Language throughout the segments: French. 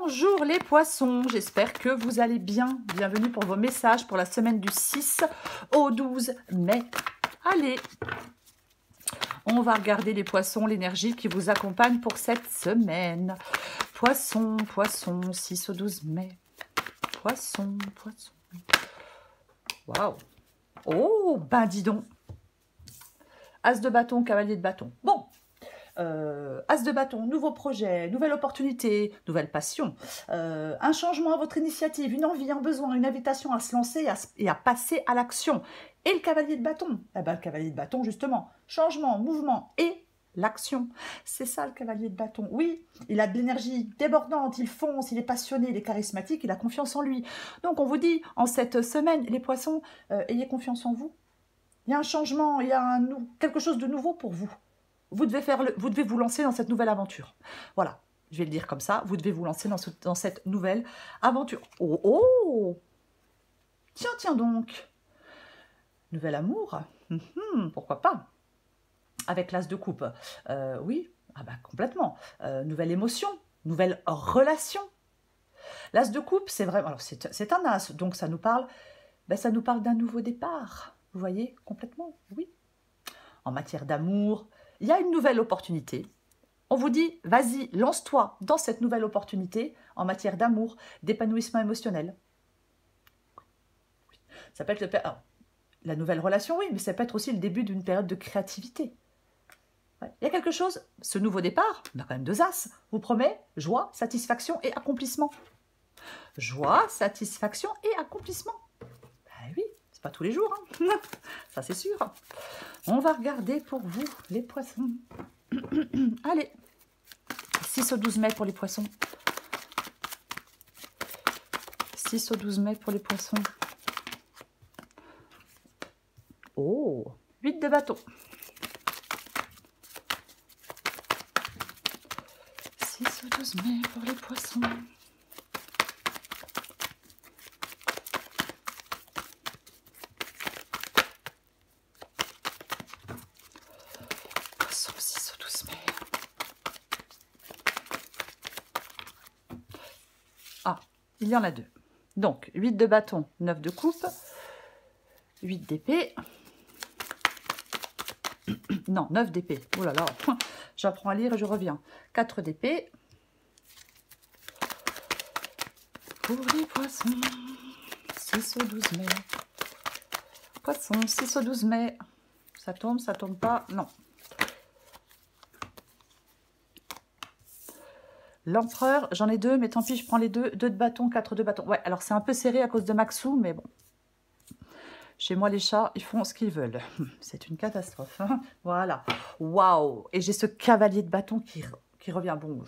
Bonjour les poissons, j'espère que vous allez bien. Bienvenue pour vos messages pour la semaine du 6 au 12 mai. Allez, on va regarder les poissons, l'énergie qui vous accompagne pour cette semaine. Poisson, poisson, 6 au 12 mai. Poisson, poisson. Waouh. Oh, ben dis donc. As de bâton, cavalier de bâton. Bon. As de bâton, nouveau projet, nouvelle opportunité, nouvelle passion, un changement à votre initiative, une envie, un besoin, une invitation à se lancer et à passer à l'action. Et le cavalier de bâton, eh ben, le cavalier de bâton justement, changement, mouvement et l'action. C'est ça le cavalier de bâton. Oui, il a de l'énergie débordante, il fonce, il est passionné, il est charismatique, il a confiance en lui. Donc on vous dit, en cette semaine, les poissons, ayez confiance en vous. Il y a un changement, il y a quelque chose de nouveau pour vous. Vous devez vous lancer dans cette nouvelle aventure. Voilà, je vais le dire comme ça. Vous devez vous lancer dans cette nouvelle aventure. Oh, oh! Tiens, tiens donc. Nouvel amour. Pourquoi pas? Avec l'as de coupe. Oui, ah bah, complètement. Nouvelle émotion, nouvelle relation. L'as de coupe, c'est vraiment... Alors, c'est un as, donc ça nous parle... ça nous parle d'un nouveau départ. Vous voyez, complètement, oui. En matière d'amour... Il y a une nouvelle opportunité. On vous dit, vas-y, lance-toi dans cette nouvelle opportunité en matière d'amour, d'épanouissement émotionnel. Ça peut être la nouvelle relation, oui, mais ça peut être aussi le début d'une période de créativité. Ouais. Il y a quelque chose, ce nouveau départ, on a quand même 2 as, vous promet joie, satisfaction et accomplissement. Joie, satisfaction et accomplissement. Ben oui, c'est pas tous les jours, hein. Ça c'est sûr. On va regarder pour vous, les poissons. Allez, 6 au 12 mai pour les poissons. 6 au 12 mai pour les poissons. Oh, 8 de bâton. 6 au 12 mai pour les poissons. Poisson, 6 au 12 mai. Ah, il y en a 2. Donc, 8 de bâton, 9 de coupe, 8 d'épée. Non, 9 d'épée. Oh là là, j'apprends à lire et je reviens. 4 d'épée. Pour les poissons, 6 au 12 mai. Poisson, 6 au 12 mai. Ça tombe pas, non. L'empereur, j'en ai 2, mais tant pis, je prends les 2. 2 de bâton, 4 de bâton. Ouais, alors c'est un peu serré à cause de Maxou, mais bon. Chez moi, les chats, ils font ce qu'ils veulent. C'est une catastrophe. Hein. Voilà. Waouh! Et j'ai ce cavalier de bâton qui revient. Bon.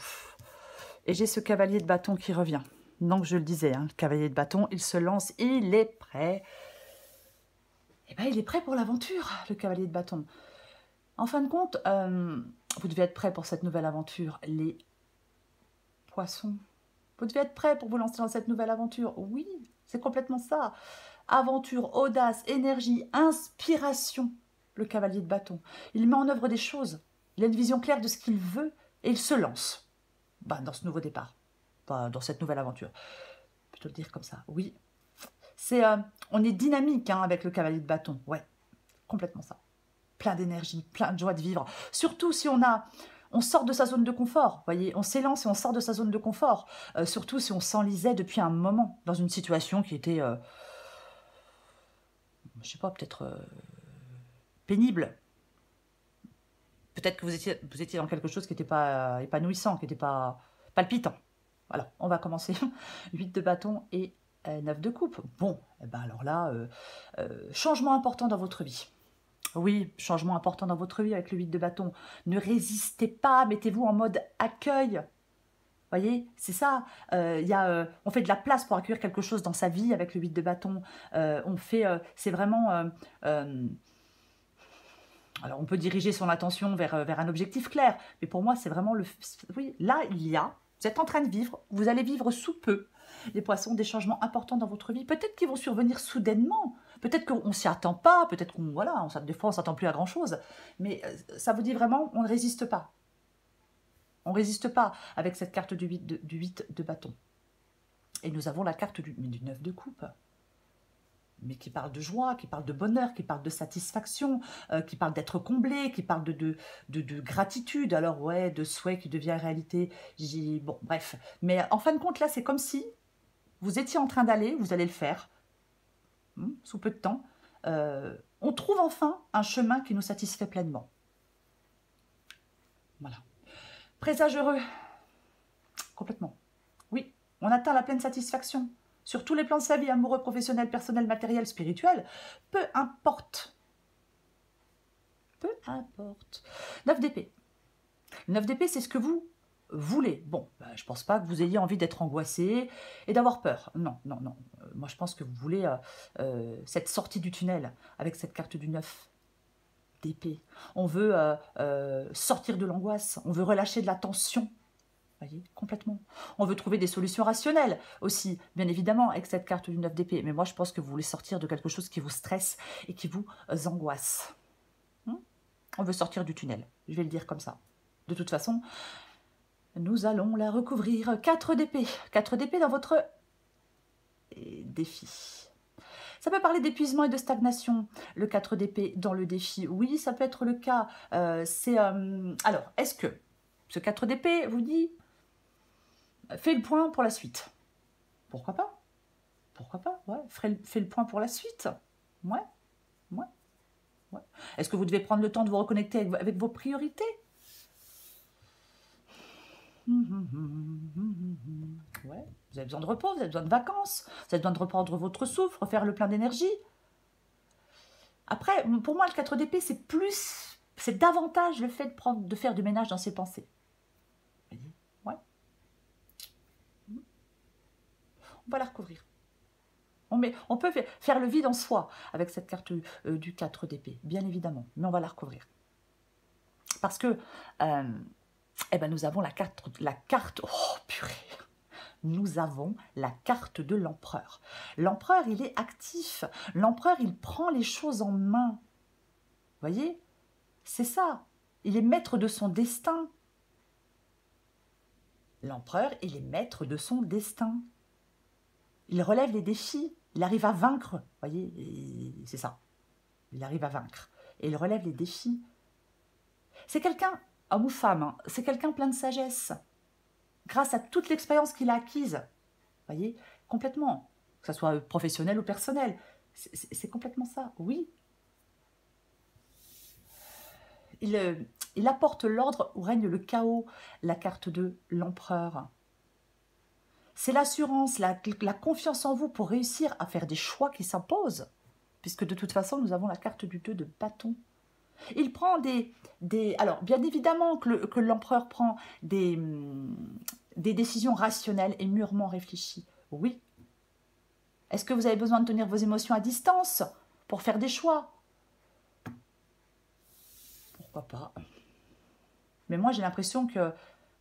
Et j'ai ce cavalier de bâton qui revient. Donc, je le disais, hein, le cavalier de bâton, il se lance, il est prêt. Eh bien, il est prêt pour l'aventure, le cavalier de bâton. En fin de compte, vous devez être prêt pour cette nouvelle aventure. Les poissons. Vous devez être prêt pour vous lancer dans cette nouvelle aventure. Oui, c'est complètement ça. Aventure, audace, énergie, inspiration, le cavalier de bâton. Il met en œuvre des choses. Il a une vision claire de ce qu'il veut et il se lance dans ce nouveau départ, dans cette nouvelle aventure. Plutôt le dire comme ça, oui. On est dynamique hein, avec le cavalier de bâton, ouais, complètement ça. Plein d'énergie, plein de joie de vivre. Surtout si on sort de sa zone de confort, vous voyez, on s'élance et on sort de sa zone de confort. Surtout si on s'enlisait depuis un moment dans une situation qui était... je sais pas, peut-être pénible. Peut-être que vous étiez dans quelque chose qui n'était pas épanouissant, qui n'était pas palpitant. Voilà, on va commencer. 8 de bâton et 9 de coupe. Bon, eh ben alors là, changement important dans votre vie. Oui, changement important dans votre vie avec le 8 de bâton. Ne résistez pas, mettez-vous en mode accueil. Voyez, c'est ça. On fait de la place pour accueillir quelque chose dans sa vie avec le 8 de bâton. C'est vraiment... alors, on peut diriger son attention vers un objectif clair. Mais pour moi, c'est vraiment oui, là, vous êtes en train de vivre, vous allez vivre sous peu, les poissons, des changements importants dans votre vie. Peut-être qu'ils vont survenir soudainement. Peut-être qu'on ne s'y attend pas. Peut-être qu'on... Voilà, des fois, on ne s'attend plus à grand-chose. Mais ça vous dit vraiment, on ne résiste pas. On ne résiste pas avec cette carte du 8 de bâton. Et nous avons la carte du 9 de coupe. Mais qui parle de joie, qui parle de bonheur, qui parle de satisfaction, qui parle d'être comblé, qui parle de gratitude. Alors ouais, de souhait qui devient réalité. Bon, bref. Mais en fin de compte, là, c'est comme si vous étiez en train d'aller, vous allez le faire, sous peu de temps. On trouve enfin un chemin qui nous satisfait pleinement. Voilà. Présage heureux. Complètement. Oui, on atteint la pleine satisfaction. Sur tous les plans de sa vie, amoureux, professionnel, personnel, matériel, spirituel, peu importe. Peu importe. 9 d'épée. 9 d'épée, c'est ce que vous voulez. Bon, je ne pense pas que vous ayez envie d'être angoissé et d'avoir peur. Non, non, non. Moi, je pense que vous voulez cette sortie du tunnel avec cette carte du 9 d'épée. On veut sortir de l'angoisse. On veut relâcher de la tension. Voyez, complètement. On veut trouver des solutions rationnelles aussi, bien évidemment, avec cette carte du 9 d'épée. Mais moi, je pense que vous voulez sortir de quelque chose qui vous stresse et qui vous angoisse. On veut sortir du tunnel, je vais le dire comme ça. De toute façon, nous allons la recouvrir. 4 d'épée. 4 d'épée dans votre défi. Ça peut parler d'épuisement et de stagnation, le 4 d'épée dans le défi. Oui, ça peut être le cas. Alors, est-ce que ce 4 d'épée vous dit... Fais le point pour la suite. Pourquoi pas? Pourquoi pas? Ouais. Fais le point pour la suite. Ouais. Ouais. Ouais. Est-ce que vous devez prendre le temps de vous reconnecter avec vos priorités? Ouais. Vous avez besoin de repos, vous avez besoin de vacances, vous avez besoin de reprendre votre souffle, refaire le plein d'énergie. Après, pour moi, le 4 d'épée, c'est davantage le fait de faire du ménage dans ses pensées. Ouais. On va la recouvrir. On peut faire le vide en soi avec cette carte du 4 d'épée, bien évidemment, mais on va la recouvrir. Parce que nous avons la carte, oh purée, nous avons la carte de l'empereur. L'empereur, il est actif. L'empereur, il prend les choses en main. Vous voyez? C'est ça. Il est maître de son destin. L'empereur, il est maître de son destin. Il relève les défis. Il arrive à vaincre. Vous voyez? C'est ça. Il arrive à vaincre. Et il relève les défis. C'est quelqu'un, homme ou femme, hein, c'est quelqu'un plein de sagesse. Grâce à toute l'expérience qu'il a acquise. Vous voyez? Complètement. Que ce soit professionnel ou personnel. C'est complètement ça. Oui. Il apporte l'ordre où règne le chaos, la carte de l'empereur. C'est l'assurance, la confiance en vous pour réussir à faire des choix qui s'imposent. Puisque de toute façon, nous avons la carte du 2 de bâton. Il prend alors, bien évidemment que l'empereur prend des décisions rationnelles et mûrement réfléchies. Oui. Est-ce que vous avez besoin de tenir vos émotions à distance pour faire des choix? Pourquoi pas? Mais moi, j'ai l'impression que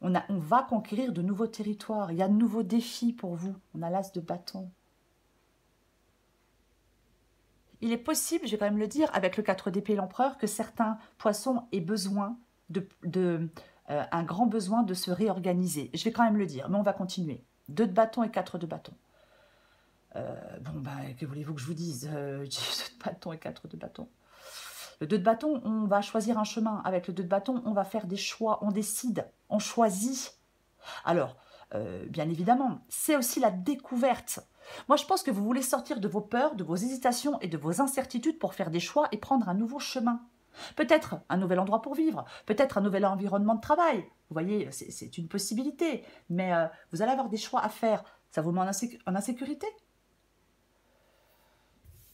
on va conquérir de nouveaux territoires. Il y a de nouveaux défis pour vous. On a l'as de bâton. Il est possible, je vais quand même le dire, avec le 4 d'épée et l'empereur, que certains poissons aient besoin un grand besoin de se réorganiser. Je vais quand même le dire, mais on va continuer. 2 de bâton et 4 de bâton. Que voulez-vous que je vous dise? 2 de bâton et 4 de bâton. Le 2 de bâton, on va choisir un chemin. Avec le 2 de bâton, on va faire des choix, on décide, on choisit. Alors, bien évidemment, c'est aussi la découverte. Moi, je pense que vous voulez sortir de vos peurs, de vos hésitations et de vos incertitudes pour faire des choix et prendre un nouveau chemin. Peut-être un nouvel endroit pour vivre, peut-être un nouvel environnement de travail. Vous voyez, c'est une possibilité. Mais vous allez avoir des choix à faire. Ça vous met en insécurité?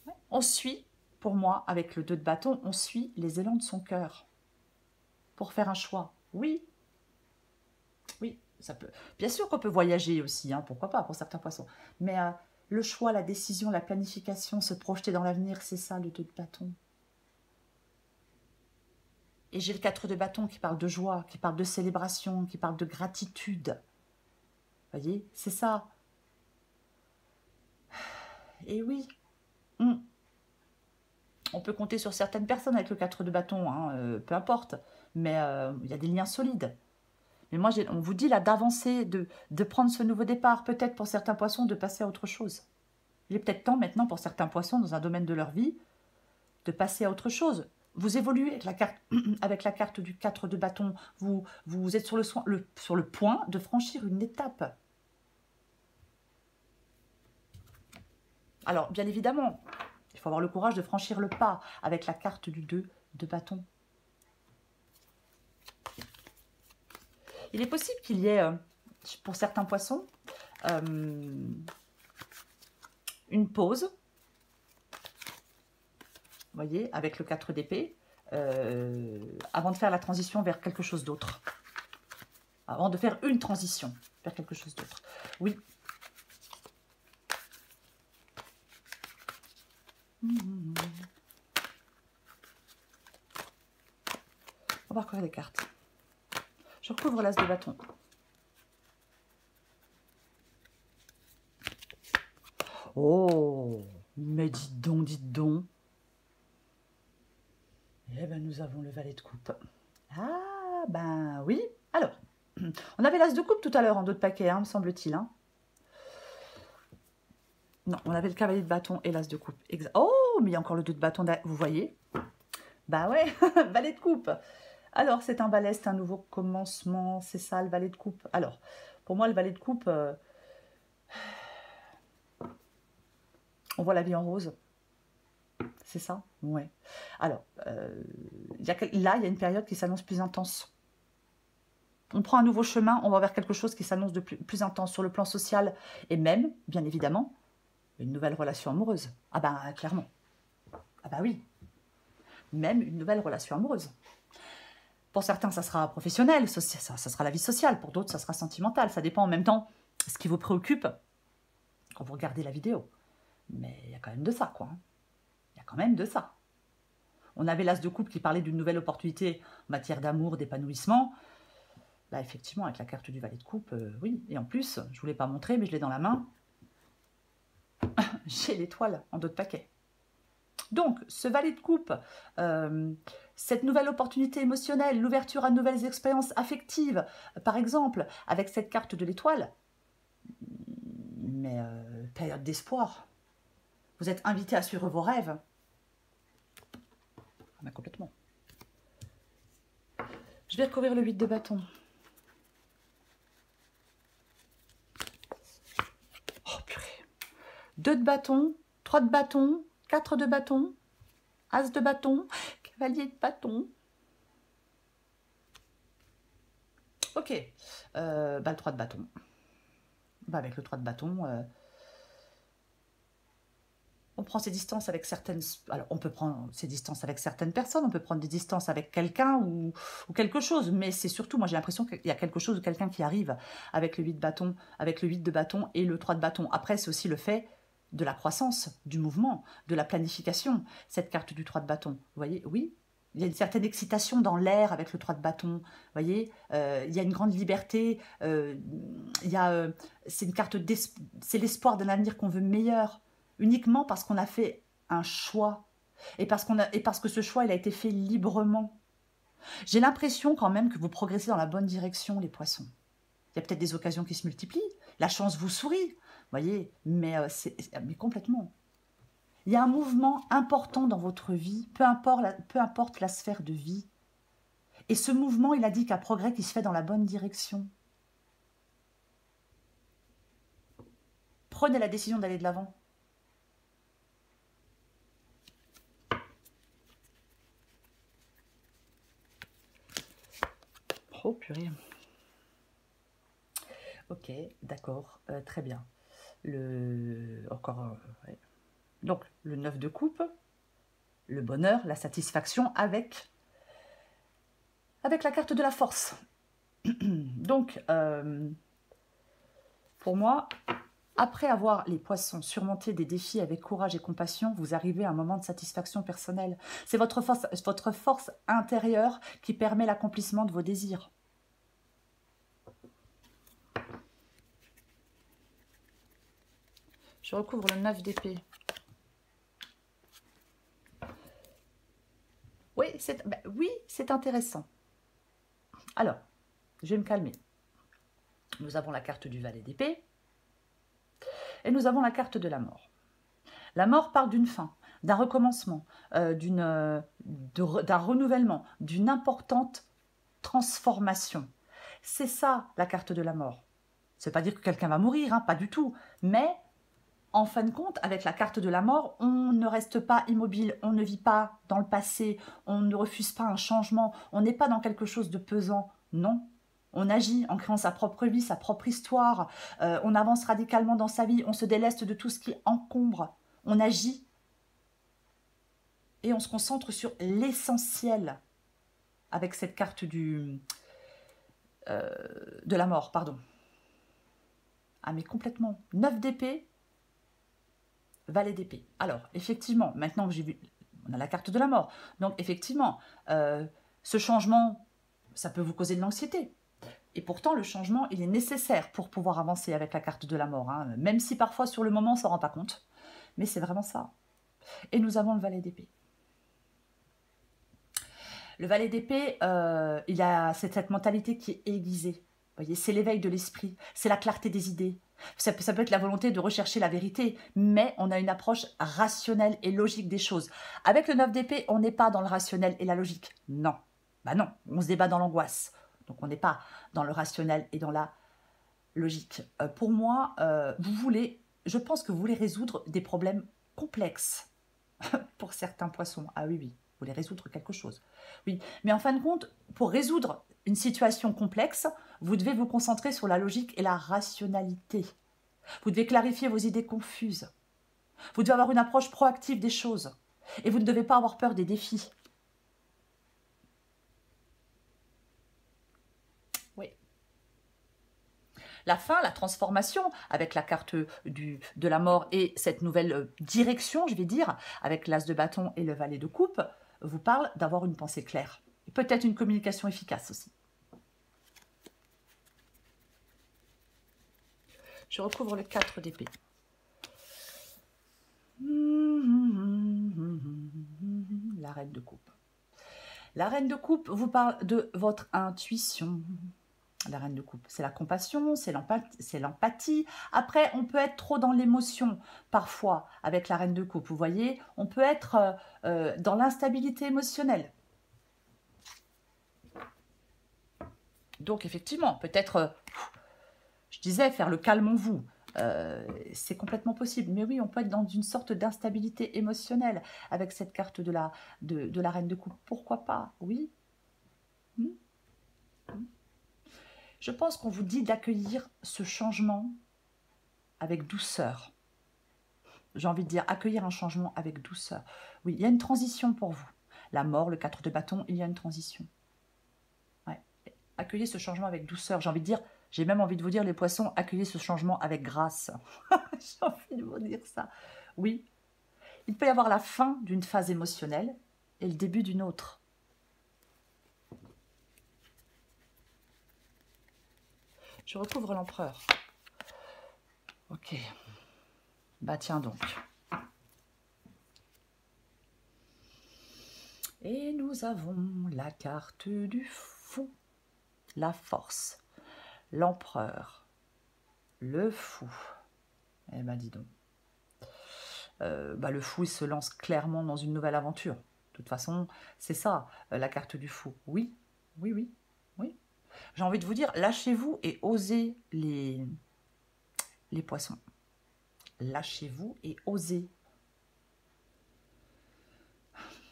Ouais. On suit, pour moi, avec le 2 de bâton, on suit les élans de son cœur. Pour faire un choix. Oui. Oui. Ça peut. Bien sûr qu'on peut voyager aussi, hein, pourquoi pas, pour certains poissons. Mais le choix, la décision, la planification, se projeter dans l'avenir, c'est ça le 2 de bâton. Et j'ai le 4 de bâton qui parle de joie, qui parle de célébration, qui parle de gratitude. Vous voyez, c'est ça. Et oui. On peut compter sur certaines personnes avec le 4 de bâton, hein, peu importe. Mais il y a des liens solides. Mais moi, on vous dit là d'avancer, de prendre ce nouveau départ. Peut-être pour certains poissons de passer à autre chose. Il est peut-être temps maintenant pour certains poissons dans un domaine de leur vie de passer à autre chose. Vous évoluez avec avec la carte du 4 de bâton. Vous êtes sur le point de franchir une étape. Alors, bien évidemment, il faut avoir le courage de franchir le pas avec la carte du 2 de bâton. Il est possible qu'il y ait, pour certains poissons, une pause. Vous voyez, avec le 4 d'épée, avant de faire la transition vers quelque chose d'autre. Avant de faire une transition vers quelque chose d'autre. Oui. On va recouvrir les cartes. Je recouvre l'as de bâton. Oh, mais dites donc, dites donc. Eh bien, nous avons le valet de coupe. Ah, ben oui. Alors, on avait l'as de coupe tout à l'heure en dos de paquet, hein, me semble-t-il. Hein. Non, on avait le cavalier de bâton et l'as de coupe. Oh, mais il y a encore le 2 de bâton, vous voyez. Bah ouais, valet de coupe. Alors, c'est un balai, c'est un nouveau commencement, c'est ça, le valet de coupe. Alors, pour moi, le valet de coupe, on voit la vie en rose. C'est ça? Ouais. Alors, là, il y a une période qui s'annonce plus intense. On prend un nouveau chemin, on va vers quelque chose qui s'annonce de plus intense sur le plan social et même, bien évidemment, une nouvelle relation amoureuse. Ah ben, clairement. Ah ben oui. Même une nouvelle relation amoureuse. Pour certains, ça sera professionnel, ça sera la vie sociale. Pour d'autres, ça sera sentimental. Ça dépend en même temps ce qui vous préoccupe quand vous regardez la vidéo. Mais il y a quand même de ça, quoi. Il y a quand même de ça. On avait l'as de coupe qui parlait d'une nouvelle opportunité en matière d'amour, d'épanouissement. Là, effectivement, avec la carte du valet de coupe, oui. Et en plus, je ne vous l'ai pas montré, mais je l'ai dans la main. J'ai l'étoile en dos de paquet. Donc, ce valet de coupe, cette nouvelle opportunité émotionnelle, l'ouverture à de nouvelles expériences affectives, par exemple, avec cette carte de l'étoile, mais période d'espoir. Vous êtes invité à suivre vos rêves. Ah ben, complètement. Je vais recouvrir le 8 de bâton. Oh purée. 2 de bâton, 3 de bâton, 4 de bâton, as de bâton, cavalier de bâton. Ok, le 3 de bâton. Bah, avec le 3 de bâton, on prend ses distances avec certaines... Alors, on peut prendre ses distances avec certaines personnes, on peut prendre des distances avec quelqu'un ou quelque chose, mais c'est surtout, moi j'ai l'impression qu'il y a quelque chose ou quelqu'un qui arrive avec le 8 de bâton, avec le 8 de bâton et le 3 de bâton. Après, c'est aussi le fait de la croissance, du mouvement, de la planification, cette carte du 3 de bâton. Vous voyez, oui, il y a une certaine excitation dans l'air avec le 3 de bâton. Vous voyez, il y a une grande liberté. C'est une carte, c'est l'espoir d'un avenir qu'on veut meilleur, uniquement parce qu'on a fait un choix et parce que ce choix il a été fait librement. J'ai l'impression quand même que vous progressez dans la bonne direction, les poissons. Il y a peut-être des occasions qui se multiplient. La chance vous sourit. Vous voyez, mais complètement. Il y a un mouvement important dans votre vie, peu importe la sphère de vie. Et ce mouvement, il indique un progrès qui se fait dans la bonne direction. Prenez la décision d'aller de l'avant. Oh purée. Ok, d'accord, très bien. Ouais. Donc, le 9 de coupe, le bonheur, la satisfaction avec la carte de la force. Donc, pour moi, après avoir, les poissons, surmonté des défis avec courage et compassion, vous arrivez à un moment de satisfaction personnelle. C'est votre force intérieure qui permet l'accomplissement de vos désirs. Je recouvre le 9 d'épée. Oui, c'est intéressant. Alors, je vais me calmer. Nous avons la carte du valet d'épée. Et nous avons la carte de la mort. La mort parle d'une fin, d'un recommencement, d'un renouvellement, d'une importante transformation. C'est ça la carte de la mort. Ça ne veut pas dire que quelqu'un va mourir, hein, pas du tout. Mais en fin de compte, avec la carte de la mort, on ne reste pas immobile, on ne vit pas dans le passé, on ne refuse pas un changement, on n'est pas dans quelque chose de pesant, non. On agit en créant sa propre vie, sa propre histoire, on avance radicalement dans sa vie, on se déleste de tout ce qui encombre, on agit et on se concentre sur l'essentiel avec cette carte de la mort, pardon. Ah mais complètement, 9 d'épée, valet d'épée. Alors, effectivement, maintenant que j'ai vu, on a la carte de la mort. Donc, effectivement, ce changement, ça peut vous causer de l'anxiété. Et pourtant, le changement, il est nécessaire pour pouvoir avancer avec la carte de la mort. Hein. Même si parfois, sur le moment, on ne s'en rend pas compte. Mais c'est vraiment ça. Et nous avons le valet d'épée. Le valet d'épée, il a cette mentalité qui est aiguisée. Vous voyez, c'est l'éveil de l'esprit, c'est la clarté des idées. Ça peut être la volonté de rechercher la vérité, mais on a une approche rationnelle et logique des choses. Avec le 9 d'épée, on n'est pas dans le rationnel et la logique. Non. Bah non, on se débat dans l'angoisse. Donc on n'est pas dans le rationnel et dans la logique. Pour moi, je pense que vous voulez résoudre des problèmes complexes pour certains poissons. Ah oui, oui, vous voulez résoudre quelque chose. Oui, mais en fin de compte, pour résoudre une situation complexe, vous devez vous concentrer sur la logique et la rationalité. Vous devez clarifier vos idées confuses. Vous devez avoir une approche proactive des choses. Et vous ne devez pas avoir peur des défis. Oui. La fin, la transformation, avec la carte de la mort et cette nouvelle direction, je vais dire, avec l'as de bâton et le valet de coupe, vous parle d'avoir une pensée claire. Peut-être une communication efficace aussi. Je recouvre le 4 d'épée. La reine de coupe. La reine de coupe vous parle de votre intuition. La reine de coupe, c'est la compassion, c'est l'empathie. Après, on peut être trop dans l'émotion, parfois, avec la reine de coupe. Vous voyez, on peut être dans l'instabilité émotionnelle. Donc, effectivement, peut-être, je disais, faire le calme en vous. C'est complètement possible. Mais oui, on peut être dans une sorte d'instabilité émotionnelle avec cette carte de la reine de coupe. Pourquoi pas? Oui. Je pense qu'on vous dit d'accueillir ce changement avec douceur. J'ai envie de dire accueillir un changement avec douceur. Oui, il y a une transition pour vous. La mort, le 4 de bâton, il y a une transition. Ouais. Accueillez ce changement avec douceur. J'ai envie de dire, j'ai même envie de vous dire, les poissons, accueillez ce changement avec grâce. J'ai envie de vous dire ça. Oui, il peut y avoir la fin d'une phase émotionnelle et le début d'une autre. Je recouvre l'empereur. Ok. Bah tiens donc. Et nous avons la carte du fou, la force, l'empereur, le fou. Eh ben dis donc. Le fou, il se lance clairement dans une nouvelle aventure. De toute façon, c'est ça, la carte du fou. Oui, oui, oui, oui. J'ai envie de vous dire, lâchez-vous et osez les poissons. Lâchez-vous et osez.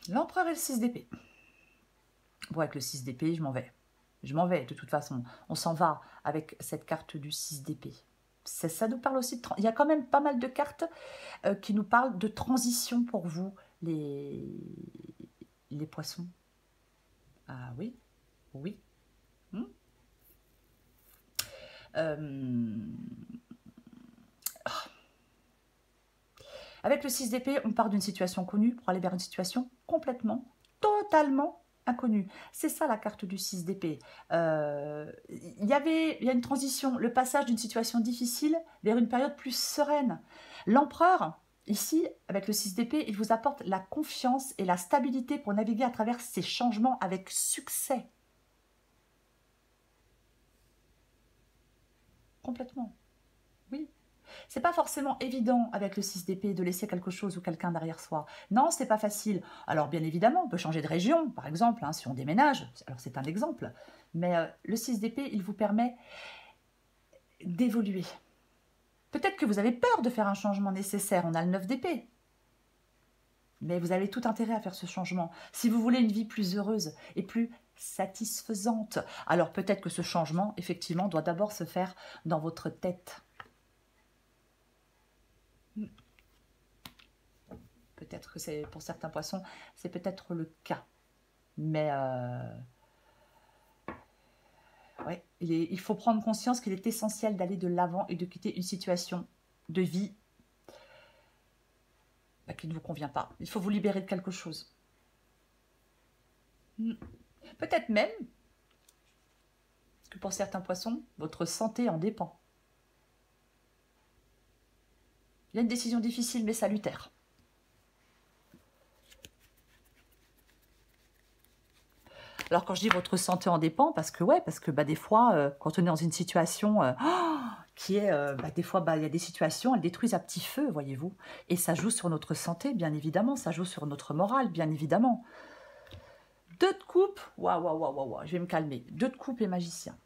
L'empereur et le 6 d'épée. Bon, avec le 6 d'épée, je m'en vais. Je m'en vais, de toute façon. On s'en va avec cette carte du 6 d'épée. Ça nous parle aussi de... Il y a quand même pas mal de cartes qui nous parlent de transition pour vous, les poissons. Ah oui, oui. Avec le 6 d'épée, on part d'une situation connue pour aller vers une situation complètement, totalement inconnue. C'est ça la carte du 6 d'épée. Il y a une transition, le passage d'une situation difficile vers une période plus sereine. L'empereur, ici, avec le 6 d'épée, il vous apporte la confiance et la stabilité pour naviguer à travers ces changements avec succès. Complètement. Oui. C'est pas forcément évident avec le 6 d'épée de laisser quelque chose ou quelqu'un derrière soi. Non, c'est pas facile. Alors bien évidemment, on peut changer de région, par exemple, hein, si on déménage. Alors c'est un exemple. Mais le 6 d'épée, il vous permet d'évoluer. Peut-être que vous avez peur de faire un changement nécessaire. On a le 9 d'épée. Mais vous avez tout intérêt à faire ce changement. Si vous voulez une vie plus heureuse et plus satisfaisante, alors peut-être que ce changement, effectivement, doit d'abord se faire dans votre tête. Peut-être que c'est pour certains poissons, c'est peut-être le cas. Mais ouais, il faut prendre conscience qu'il est essentiel d'aller de l'avant et de quitter une situation de vie qui ne vous convient pas. Il faut vous libérer de quelque chose. Peut-être même que pour certains poissons, votre santé en dépend. Il y a une décision difficile mais salutaire. Alors quand je dis votre santé en dépend, parce que des fois, quand on est dans une situation qui est, des fois, il y a des situations, elles détruisent à petit feu, voyez-vous. Et ça joue sur notre santé, bien évidemment, ça joue sur notre morale, bien évidemment. 2 de coupe, waouh, je vais me calmer. 2 de coupe et magicien.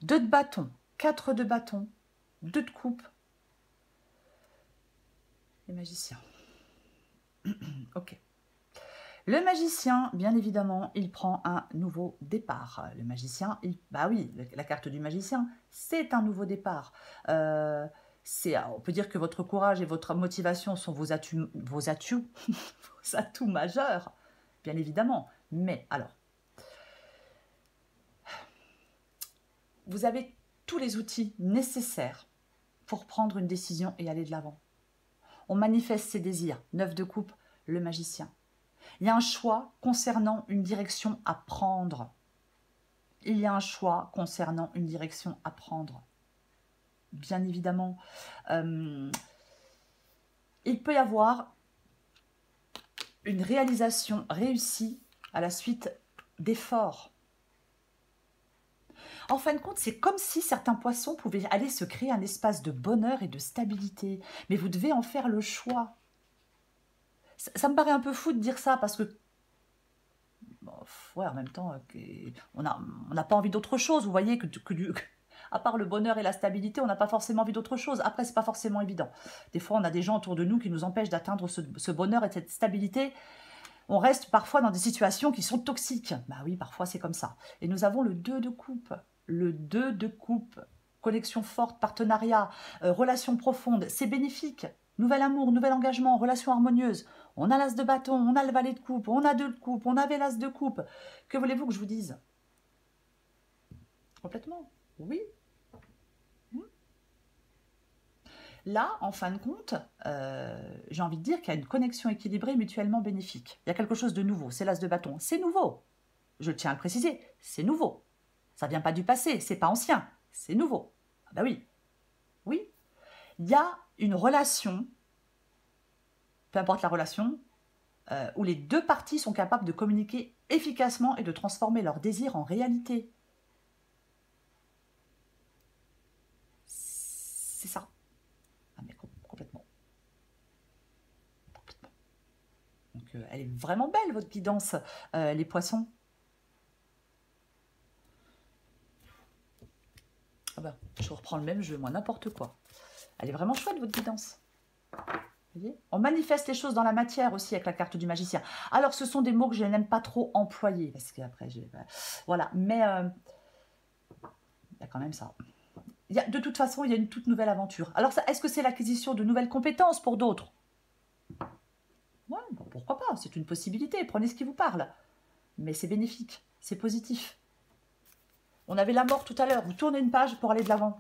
2 de bâton, 4 de bâton, 2 de coupe et magicien. Ok. Le magicien, bien évidemment, il prend un nouveau départ. Le magicien, bah oui, la carte du magicien, c'est un nouveau départ. On peut dire que votre courage et votre motivation sont vos atouts majeurs, bien évidemment. Mais alors, vous avez tous les outils nécessaires pour prendre une décision et aller de l'avant. On manifeste ses désirs. 9 de coupe, le magicien. Il y a un choix concernant une direction à prendre. Il y a un choix concernant une direction à prendre. Bien évidemment, il peut y avoir une réalisation réussie à la suite d'efforts. En fin de compte, c'est comme si certains poissons pouvaient aller se créer un espace de bonheur et de stabilité. Mais vous devez en faire le choix. Ça me paraît un peu fou de dire ça parce que, en même temps, on n'a pas envie d'autre chose. Vous voyez à part le bonheur et la stabilité, on n'a pas forcément envie d'autre chose. Après, c'est pas forcément évident. Des fois, on a des gens autour de nous qui nous empêchent d'atteindre ce bonheur et cette stabilité. On reste parfois dans des situations qui sont toxiques. Bah oui, parfois c'est comme ça. Et nous avons le 2 de coupe. Le 2 de coupe. Connexion forte, partenariat, relation profonde. C'est bénéfique. Nouvel amour, nouvel engagement, relation harmonieuse. On a l'as de bâton, on a le valet de coupe, on a 2 de coupe, on avait l'as de coupe. Que voulez-vous que je vous dise? Complètement. Oui. Là, en fin de compte, j'ai envie de dire qu'il y a une connexion équilibrée mutuellement bénéfique. Il y a quelque chose de nouveau, c'est l'as de bâton. C'est nouveau. Je tiens à le préciser, c'est nouveau. Ça ne vient pas du passé, c'est pas ancien, c'est nouveau. Ah bah oui. Oui. Il y a une relation, peu importe la relation, où les 2 parties sont capables de communiquer efficacement et de transformer leurs désirs en réalité. C'est ça. Ah mais complètement. Donc elle est vraiment belle, votre guidance, les poissons. Ah ben, je reprends le même jeu, moi, n'importe quoi. Elle est vraiment chouette, votre guidance. Vous voyez, on manifeste les choses dans la matière aussi avec la carte du magicien. Alors, ce sont des mots que je n'aime pas trop employer, parce qu'après, voilà. Mais il y a quand même ça. De toute façon, il y a une toute nouvelle aventure. Alors, est-ce que c'est l'acquisition de nouvelles compétences pour d'autres? Ouais, bon, pourquoi pas, c'est une possibilité. Prenez ce qui vous parle. Mais c'est bénéfique, c'est positif. On avait la mort tout à l'heure. Vous tournez une page pour aller de l'avant.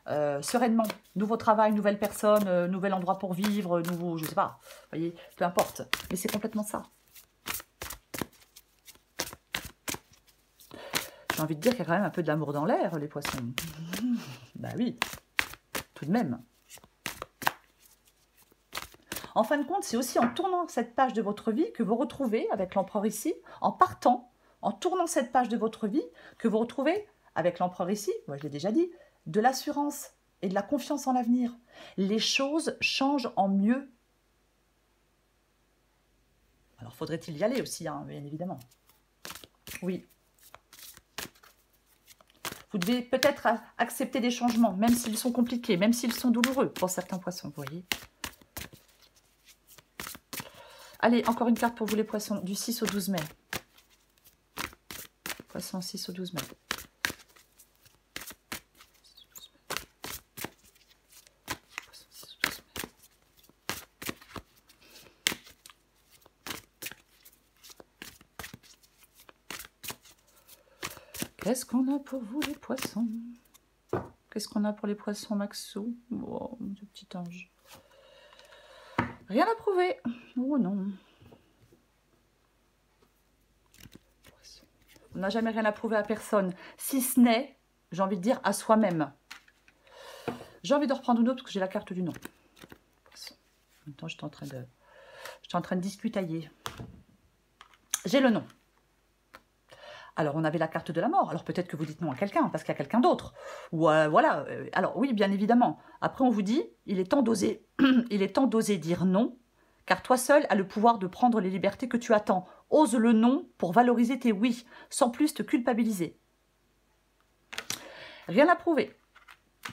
Sereinement. Nouveau travail, nouvelle personne, nouvel endroit pour vivre, nouveau, je sais pas. Vous voyez, peu importe. Mais c'est complètement ça. J'ai envie de dire qu'il y a quand même un peu d'amour dans l'air, les poissons. Bah oui, tout de même. En fin de compte, c'est aussi en tournant cette page de votre vie que vous retrouvez avec l'empereur ici, en partant, en tournant cette page de votre vie, que vous retrouvez avec l'empereur ici, moi je l'ai déjà dit, de l'assurance et de la confiance en l'avenir. Les choses changent en mieux. Alors, faudrait-il y aller aussi, hein, bien évidemment. Oui. Vous devez peut-être accepter des changements, même s'ils sont compliqués, même s'ils sont douloureux pour certains poissons, vous voyez. Allez, encore une carte pour vous les poissons, du 6 au 12 mai. Poisson 6 au 12 mai. Qu'est-ce qu'on a pour vous les poissons? Qu'est-ce qu'on a pour les poissons, Maxou? Oh, mon petit ange. Rien à prouver. Oh non. On n'a jamais rien à prouver à personne. Si ce n'est, j'ai envie de dire, à soi-même. J'ai envie de reprendre une autre parce que j'ai la carte du nom. En même temps, j'étais en train de discutailler. J'ai le nom. Alors, on avait la carte de la mort. Alors, peut-être que vous dites non à quelqu'un, parce qu'il y a quelqu'un d'autre. Ou voilà. Alors, oui, bien évidemment. Après, on vous dit, il est temps d'oser dire non, car toi seul as le pouvoir de prendre les libertés que tu attends. Ose le non pour valoriser tes oui, sans plus te culpabiliser. Rien à prouver.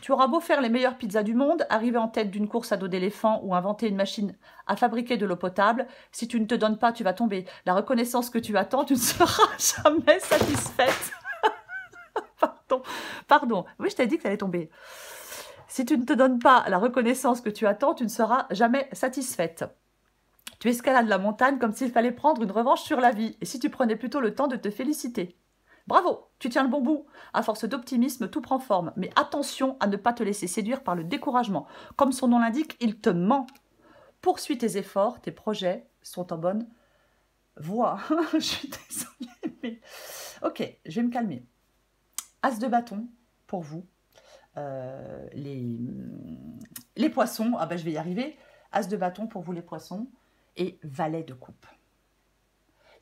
Tu auras beau faire les meilleures pizzas du monde, arriver en tête d'une course à dos d'éléphant ou inventer une machine à fabriquer de l'eau potable, si tu ne te donnes pas, tu vas tomber. La reconnaissance que tu attends, tu ne seras jamais satisfaite. Pardon. Oui, je t'ai dit que ça allait tomber. Si tu ne te donnes pas la reconnaissance que tu attends, tu ne seras jamais satisfaite. Tu escalades la montagne comme s'il fallait prendre une revanche sur la vie. Et si tu prenais plutôt le temps de te féliciter? Bravo, tu tiens le bon bout. À force d'optimisme, tout prend forme. Mais attention à ne pas te laisser séduire par le découragement. Comme son nom l'indique, il te ment. Poursuis tes efforts, tes projets sont en bonne voie. Je suis désolée, mais... Ok, je vais me calmer. As de bâton pour vous. Les poissons, ah ben je vais y arriver. As de bâton pour vous les poissons. Et valet de coupe.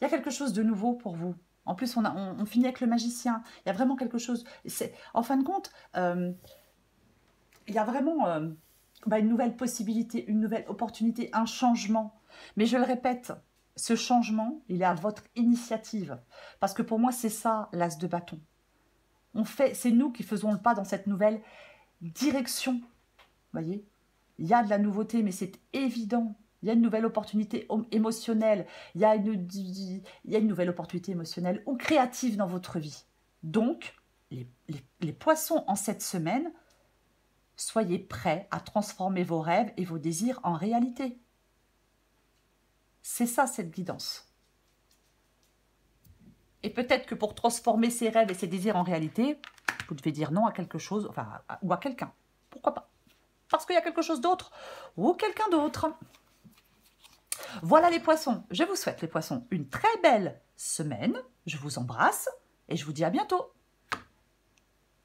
Il y a quelque chose de nouveau pour vous. En plus, on finit avec le magicien. Il y a vraiment quelque chose. En fin de compte, il y a vraiment une nouvelle possibilité, une nouvelle opportunité, un changement. Mais je le répète, ce changement, il est à votre initiative. Parce que pour moi, c'est ça, l'as de bâton. C'est nous qui faisons le pas dans cette nouvelle direction. Vous voyez, il y a de la nouveauté, mais c'est évident. Il y a une nouvelle opportunité émotionnelle, il y a une nouvelle opportunité émotionnelle ou créative dans votre vie. Donc, les poissons en cette semaine, soyez prêts à transformer vos rêves et vos désirs en réalité. C'est ça, cette guidance. Et peut-être que pour transformer ces rêves et ces désirs en réalité, vous devez dire non à quelque chose, enfin, ou à quelqu'un. Pourquoi pas? Parce qu'il y a quelque chose d'autre ou quelqu'un d'autre. Voilà les poissons, je vous souhaite les poissons une très belle semaine, je vous embrasse et je vous dis à bientôt.